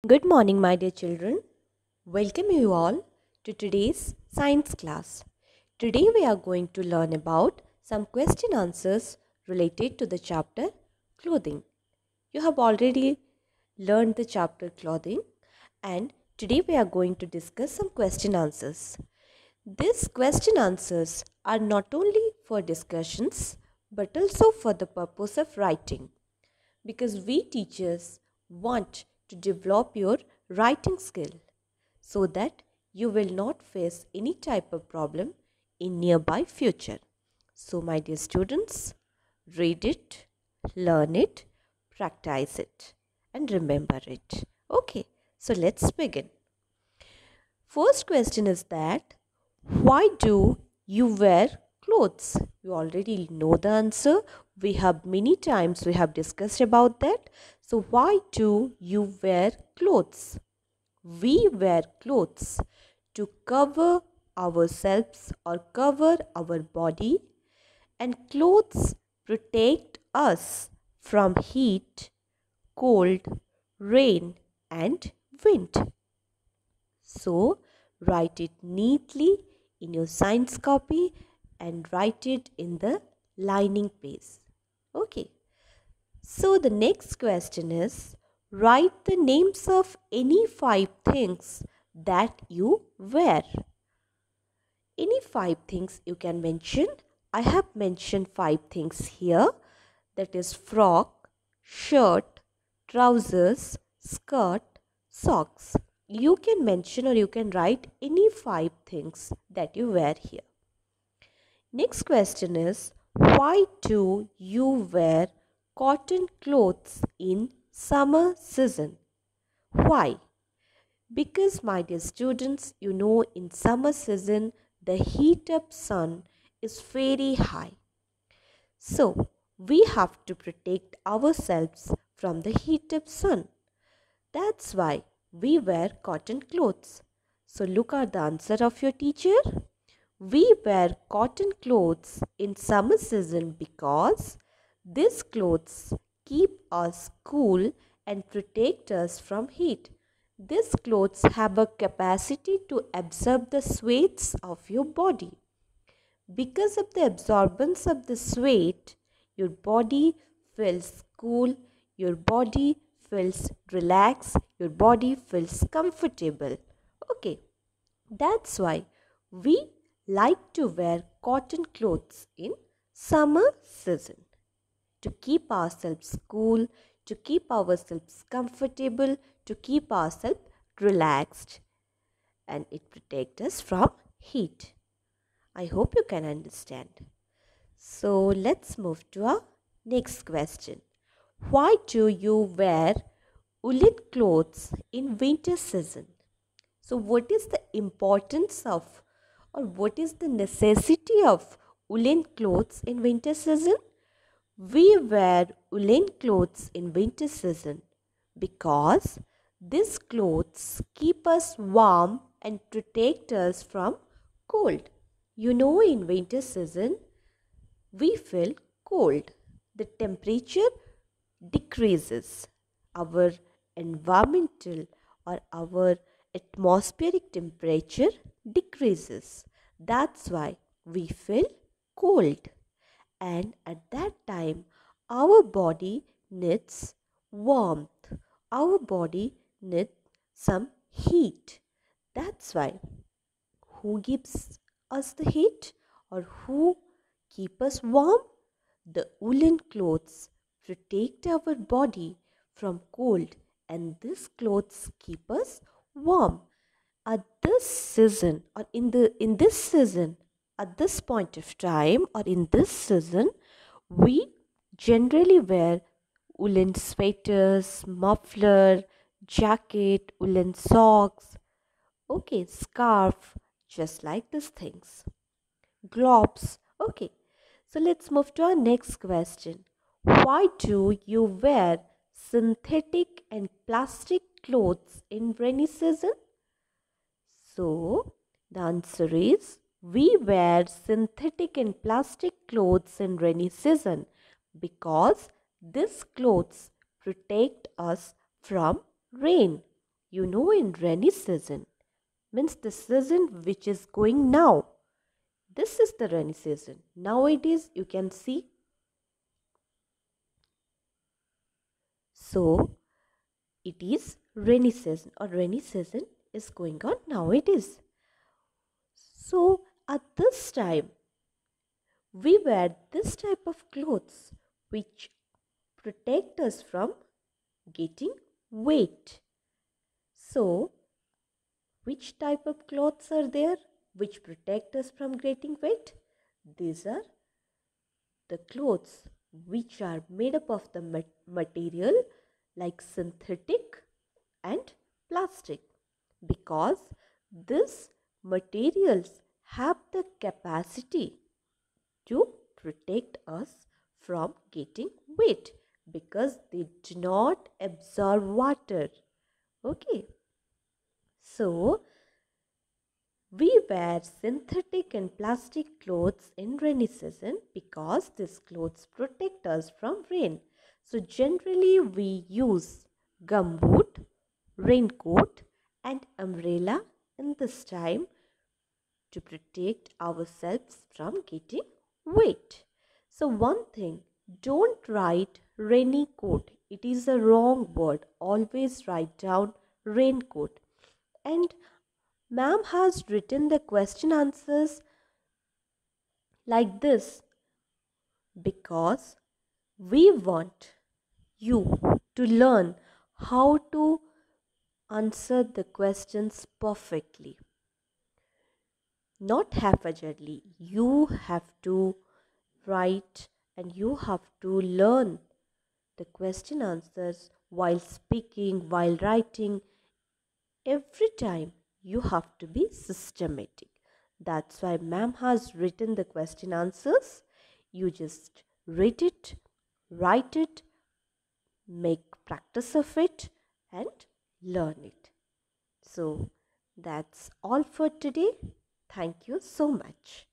Good morning, my dear children. Welcome you all to today's science class. Today we are going to learn about some question answers related to the chapter clothing. You have already learned the chapter clothing, and today we are going to discuss some question answers. These question answers are not only for discussions but also for the purpose of writing, because we teachers want to develop your writing skill so that you will not face any type of problem in nearby future. So my dear students, read it, learn it, practice it and remember it. Okay, so let's begin. First question is that why do you wear clothes? You already know the answer. We have many times we have discussed about that. So why do you wear clothes? We wear clothes to cover ourselves or cover our body, and clothes protect us from heat, cold, rain and wind. So write it neatly in your science copy and write it in the lining page. Okay. So the next question is, write the names of any 5 things that you wear. Any 5 things you can mention. I have mentioned 5 things here. That is frock, shirt, trousers, skirt, socks. You can mention or you can write any 5 things that you wear here. Next question is, why do you wear cotton clothes in summer season? Why? Because my dear students, you know in summer season the heat of sun is very high. So we have to protect ourselves from the heat of sun. That's why we wear cotton clothes. So look at the answer of your teacher. We wear cotton clothes in summer season because these clothes keep us cool and protect us from heat. These clothes have a capacity to absorb the sweats of your body. Because of the absorbance of the sweat, your body feels cool, your body feels relaxed, your body feels comfortable. Okay, that's why we like to wear cotton clothes in summer season to keep ourselves cool, to keep ourselves comfortable, to keep ourselves relaxed, and it protects us from heat. I hope you can understand. So let's move to our next question. Why do you wear woolen clothes in winter season? So what is the importance of or what is the necessity of woolen clothes in winter season? We wear woolen clothes in winter season because these clothes keep us warm and protect us from cold. You know, in winter season, we feel cold. The temperature decreases. Our environmental or our atmospheric temperature decreases. That's why we feel cold. And at that time, our body needs warmth. Our body needs some heat. That's why who gives us the heat or who keep us warm? The woolen clothes protect our body from cold, and these clothes keep us warm. At this season or in this season, at this point of time or in this season, we generally wear woolen sweaters, muffler, jacket, woolen socks, okay, scarf, just like these things. Gloves. Okay, so let's move to our next question. Why do you wear synthetic and plastic clothes in rainy season? So, the answer is we wear synthetic and plastic clothes in rainy season because these clothes protect us from rain. You know, in rainy season means the season which is going now. This is the rainy season. Nowadays you can see. So it is rainy season, or rainy season is going on nowadays. So at this time we wear this type of clothes which protect us from getting wet. So which type of clothes are there which protect us from getting wet? These are the clothes which are made up of the material like synthetic and plastic, because these materials have the capacity to protect us from getting wet, because they do not absorb water. Okay, so we wear synthetic and plastic clothes in rainy season because these clothes protect us from rain. So generally we use gumboot, raincoat and umbrella in this time to protect ourselves from getting wet. So one thing, don't write rainy coat. It is a wrong word. Always write down raincoat. And ma'am has written the question answers like this because we want you to learn how to answer the questions perfectly, not haphazardly. You have to write and you have to learn the question answers while speaking, while writing. Every time you have to be systematic. That's why ma'am has written the question answers. You just read it, write it, make practice of it, and learn it. So that's all for today. Thank you so much.